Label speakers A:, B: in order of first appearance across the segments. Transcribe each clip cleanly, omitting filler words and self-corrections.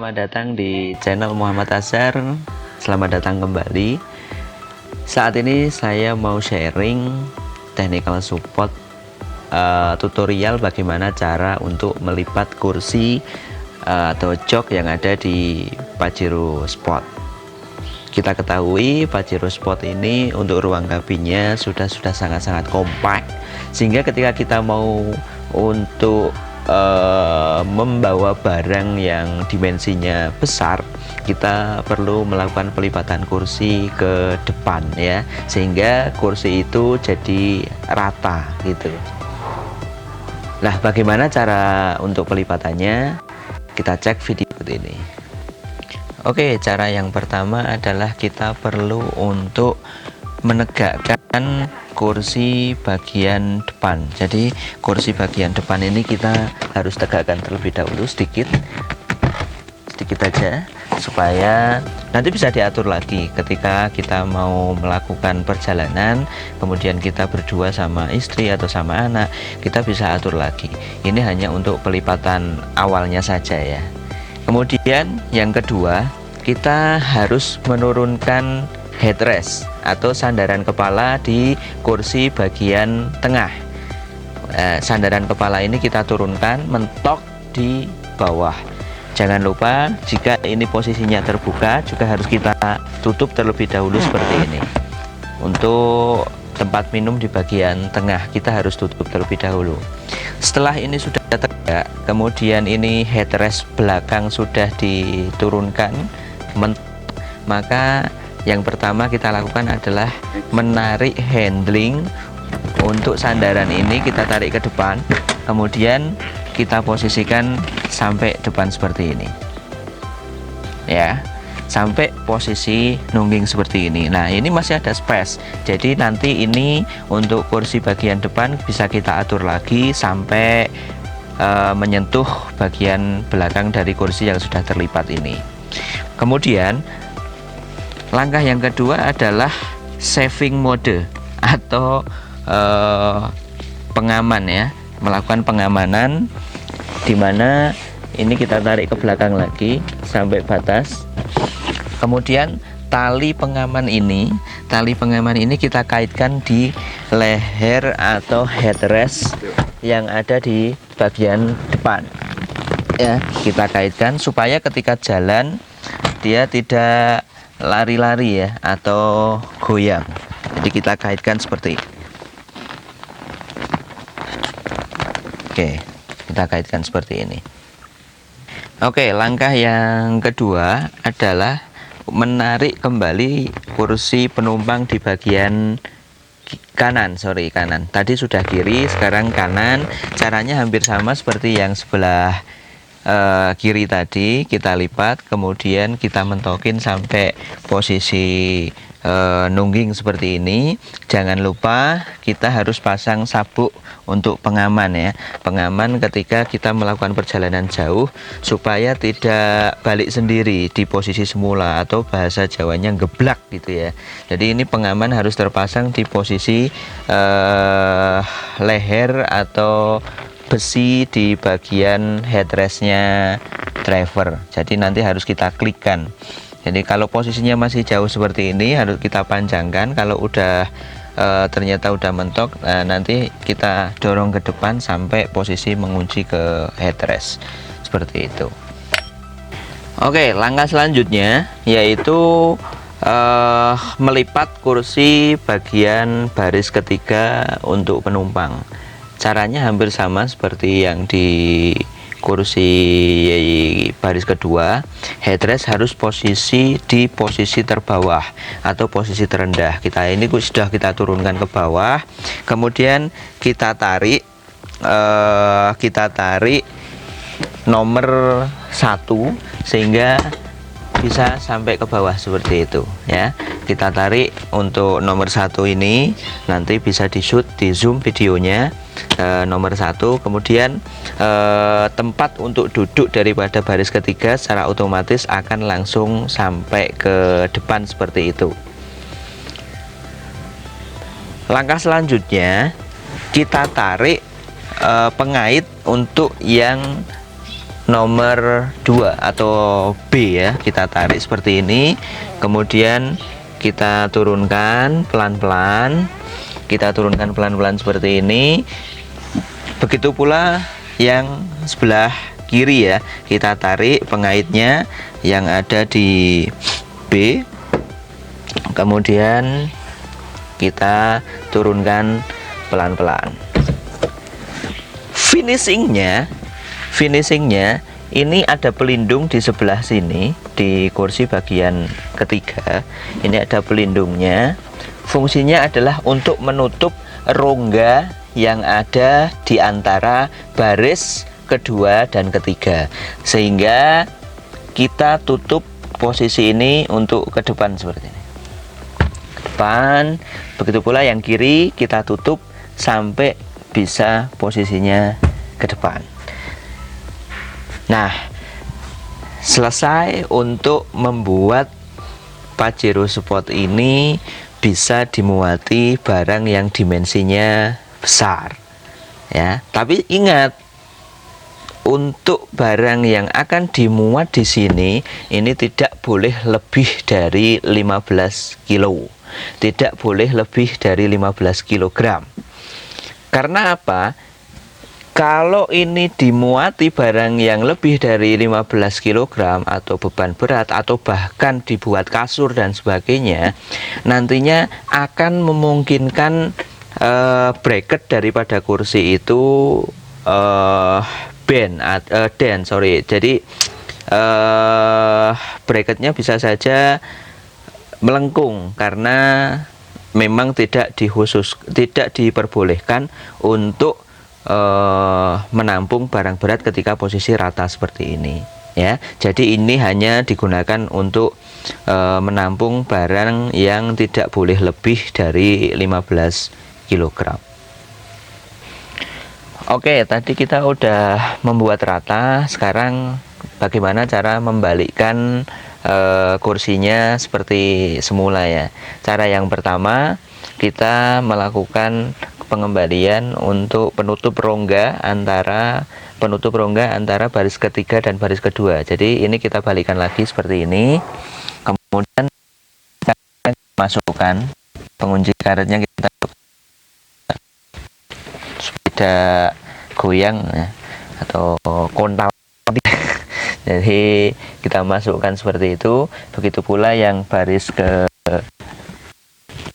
A: Selamat datang di channel Muhammad Azhar. Selamat datang kembali. Saat ini saya mau sharing technical support tutorial bagaimana cara untuk melipat kursi atau jok yang ada di Pajero Sport. Kita ketahui Pajero Sport ini untuk ruang kabinnya sudah sangat-sangat kompak, sehingga ketika kita mau untuk membawa barang yang dimensinya besar, kita perlu melakukan pelipatan kursi ke depan ya, sehingga kursi itu jadi rata gitu. Nah, bagaimana cara untuk pelipatannya? Kita cek video ini. Oke, cara yang pertama adalah kita perlu untuk menegakkan kursi bagian depan. Jadi kursi bagian depan ini kita harus tegakkan terlebih dahulu sedikit aja, supaya nanti bisa diatur lagi ketika kita mau melakukan perjalanan, kemudian kita berdua sama istri atau sama anak, kita bisa atur lagi. Ini hanya untuk pelipatan awalnya saja ya. Kemudian yang kedua, kita harus menurunkan headrest atau sandaran kepala di kursi bagian tengah. Sandaran kepala ini kita turunkan mentok di bawah. Jangan lupa, jika ini posisinya terbuka, juga harus kita tutup terlebih dahulu seperti ini. Untuk tempat minum di bagian tengah kita harus tutup terlebih dahulu. Setelah ini sudah tegak, kemudian ini headrest belakang sudah diturunkan, maka yang pertama kita lakukan adalah menarik handling untuk sandaran ini, kita tarik ke depan, kemudian kita posisikan sampai depan seperti ini ya, sampai posisi nungging seperti ini. Nah, ini masih ada space, jadi nanti ini untuk kursi bagian depan bisa kita atur lagi sampai menyentuh bagian belakang dari kursi yang sudah terlipat ini. Kemudian langkah yang kedua adalah saving mode atau pengaman ya, melakukan pengamanan, dimana ini kita tarik ke belakang lagi sampai batas. Kemudian tali pengaman ini kita kaitkan di leher atau headrest yang ada di bagian depan ya, kita kaitkan supaya ketika jalan dia tidak lari-lari ya atau goyang. Jadi kita kaitkan seperti ini. Oke, kita kaitkan seperti ini. Oke, langkah yang kedua adalah menarik kembali kursi penumpang di bagian kanan. Tadi sudah kiri, sekarang kanan. Caranya hampir sama seperti yang sebelah kiri tadi, kita lipat, kemudian kita mentokin sampai posisi nungging seperti ini. Jangan lupa kita harus pasang sabuk untuk pengaman ya, pengaman ketika kita melakukan perjalanan jauh, supaya tidak balik sendiri di posisi semula, atau bahasa Jawanya geblak gitu ya. Jadi ini pengaman harus terpasang di posisi leher atau besi di bagian headrestnya driver. Jadi nanti harus kita klikkan. Jadi kalau posisinya masih jauh seperti ini harus kita panjangkan. Kalau udah ternyata udah mentok, nanti kita dorong ke depan sampai posisi mengunci ke headrest seperti itu. Oke, langkah selanjutnya yaitu melipat kursi bagian baris ketiga untuk penumpang. Caranya hampir sama seperti yang di kursi baris kedua. Headrest harus di posisi terbawah atau posisi terendah. Ini sudah kita turunkan ke bawah, kemudian kita tarik nomor 1 sehingga bisa sampai ke bawah seperti itu ya. Kita tarik untuk nomor 1 ini, nanti bisa di zoom videonya. Nomor 1, kemudian tempat untuk duduk daripada baris ketiga secara otomatis akan langsung sampai ke depan seperti itu. Langkah selanjutnya kita tarik pengait untuk yang nomor 2 atau B ya, kita tarik seperti ini, kemudian kita turunkan pelan-pelan, seperti ini. Begitu pula yang sebelah kiri ya, kita tarik pengaitnya yang ada di B, kemudian kita turunkan pelan-pelan. Finishingnya ini ada pelindung di sebelah sini, di kursi bagian ketiga ini ada pelindungnya. Fungsinya adalah untuk menutup rongga yang ada di antara baris kedua dan ketiga, sehingga kita tutup posisi ini untuk ke depan seperti ini, ke depan. Begitu pula yang kiri kita tutup sampai bisa posisinya ke depan. Nah, selesai untuk membuat Pajero Sport ini bisa dimuati barang yang dimensinya besar ya. Tapi ingat, untuk barang yang akan dimuat di sini ini tidak boleh lebih dari 15 kilo. Tidak boleh lebih dari 15 kg. Karena apa? Kalau ini dimuati barang yang lebih dari 15 kg atau beban berat atau bahkan dibuat kasur dan sebagainya, nantinya akan memungkinkan bracket daripada kursi itu jadi bracketnya bisa saja melengkung karena memang tidak diperbolehkan untuk menampung barang berat ketika posisi rata seperti ini ya. Jadi ini hanya digunakan untuk menampung barang yang tidak boleh lebih dari 15 kg. Oke, tadi kita udah membuat rata. Sekarang bagaimana cara membalikkan kursinya seperti semula ya. Cara yang pertama, kita melakukan pengembalian untuk penutup rongga antara baris ketiga dan baris kedua. Jadi ini kita balikan lagi seperti ini. Kemudian kita masukkan pengunci karetnya, kita tidak goyang ya, atau kontal. Jadi kita masukkan seperti itu. Begitu pula yang baris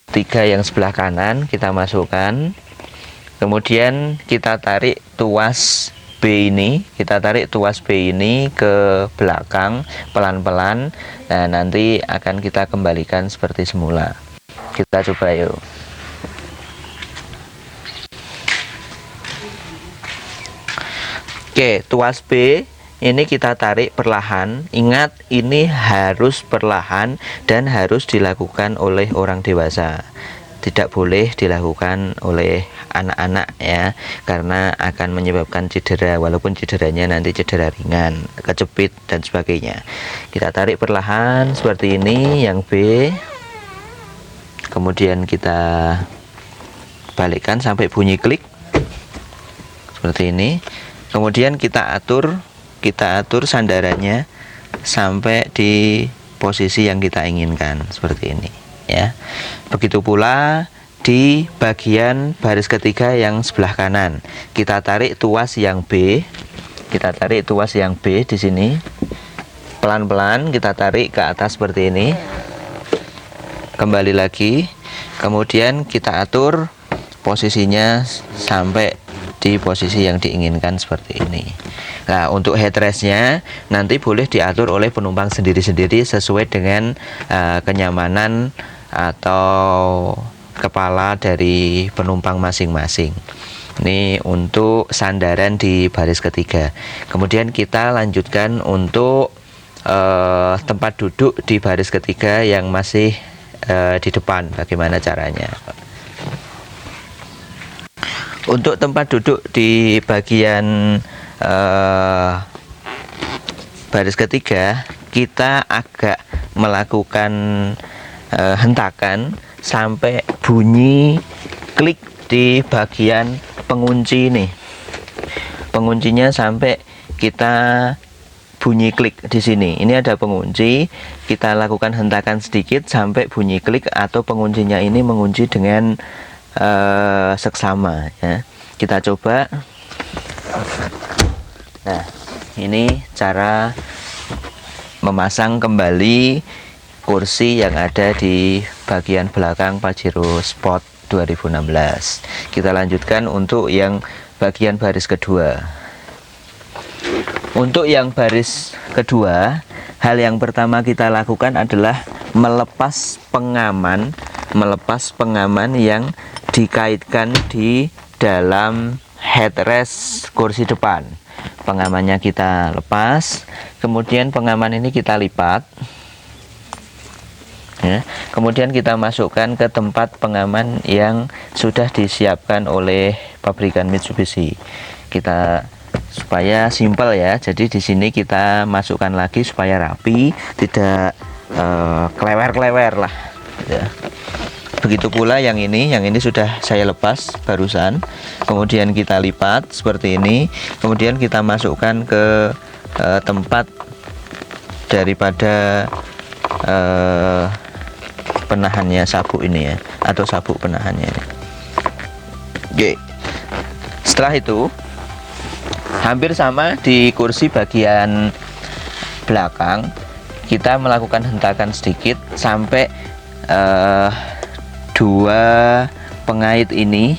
A: ketiga yang sebelah kanan kita masukkan. Kemudian kita tarik tuas B ini, ke belakang pelan-pelan. Nah, nanti akan kita kembalikan seperti semula. Kita coba yuk. Oke, tuas B ini kita tarik perlahan. Ingat, ini harus perlahan dan harus dilakukan oleh orang dewasa. Tidak boleh dilakukan oleh anak-anak ya, karena akan menyebabkan cedera, walaupun cederanya nanti cedera ringan, kejepit dan sebagainya. Kita tarik perlahan seperti ini yang B. Kemudian kita balikkan sampai bunyi klik seperti ini. Kemudian kita atur sandarannya sampai di posisi yang kita inginkan seperti ini ya. Begitu pula di bagian baris ketiga yang sebelah kanan, kita tarik tuas yang B, di sini pelan-pelan kita tarik ke atas seperti ini, kembali lagi, kemudian kita atur posisinya sampai di posisi yang diinginkan seperti ini. Nah, untuk headrestnya nanti boleh diatur oleh penumpang sendiri-sendiri sesuai dengan kenyamanan atau kepala dari penumpang masing-masing. Ini untuk sandaran di baris ketiga. Kemudian kita lanjutkan untuk tempat duduk di baris ketiga yang masih di depan. Bagaimana caranya? Untuk tempat duduk di bagian baris ketiga, kita agak melakukan hentakan sampai bunyi klik di bagian pengunci ini. Penguncinya sampai kita bunyi klik di sini. Ini ada pengunci, kita lakukan hentakan sedikit sampai bunyi klik atau penguncinya ini mengunci dengan seksama ya. Kita coba. Nah, ini cara memasang kembali kursi yang ada di bagian belakang Pajero Sport 2016. Kita lanjutkan untuk yang bagian baris kedua. Untuk yang baris kedua, hal yang pertama kita lakukan adalah melepas pengaman yang dikaitkan di dalam headrest kursi depan. Pengamannya kita lepas, kemudian pengaman ini kita lipat ya. Kemudian kita masukkan ke tempat pengaman yang sudah disiapkan oleh pabrikan Mitsubishi. Kita supaya simpel ya, jadi di sini kita masukkan lagi supaya rapi, tidak klewer-klewer lah ya. Begitu pula yang ini sudah saya lepas barusan, kemudian kita lipat seperti ini, kemudian kita masukkan ke tempat daripada penahannya sabuk ini ya, atau sabuk penahannya ini. Oke, setelah itu hampir sama di kursi bagian belakang, kita melakukan hentakan sedikit sampai dua pengait ini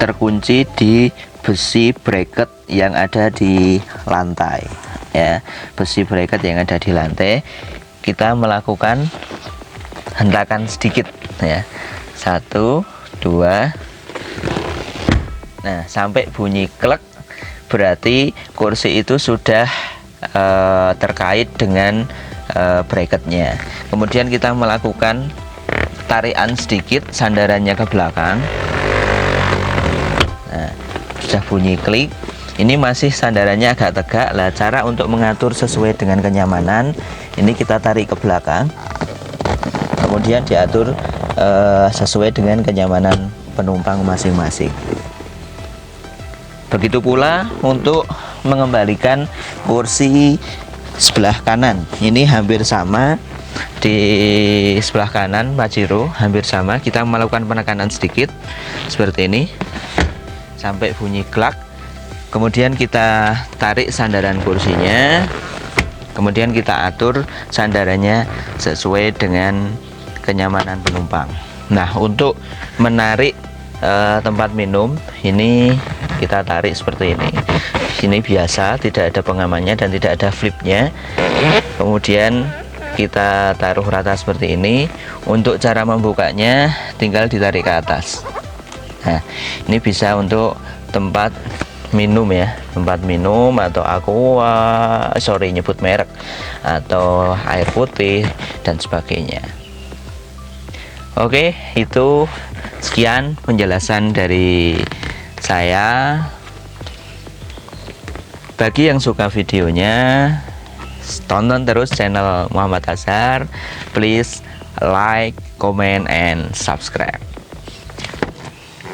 A: terkunci di besi bracket yang ada di lantai ya. Besi bracket yang ada di lantai, kita melakukan hentakan sedikit ya. 1, 2. Nah, sampai bunyi klek berarti kursi itu sudah terkait dengan bracketnya. Kemudian kita melakukan tarikan sedikit sandarannya ke belakang. Nah, sudah bunyi klik. Ini masih sandarannya agak tegak. Lah, cara untuk mengatur sesuai dengan kenyamanan, ini kita tarik ke belakang. Kemudian diatur sesuai dengan kenyamanan penumpang masing-masing. Begitu pula untuk mengembalikan kursi sebelah kanan. Ini hampir sama, di sebelah kanan Pajero hampir sama. Kita melakukan penekanan sedikit seperti ini sampai bunyi klak. Kemudian kita tarik sandaran kursinya, kemudian kita atur sandarannya sesuai dengan kenyamanan penumpang. Nah, untuk menarik tempat minum ini kita tarik seperti ini. Ini biasa, tidak ada pengamannya dan tidak ada flipnya. Kemudian kita taruh rata seperti ini. Untuk cara membukanya tinggal ditarik ke atas. Nah, ini bisa untuk tempat minum ya, tempat minum atau aqua, nyebut merek, atau air putih dan sebagainya. Oke, itu sekian penjelasan dari saya. Bagi yang suka videonya, tonton terus channel Muhammad Azhar. Please like, comment, and subscribe.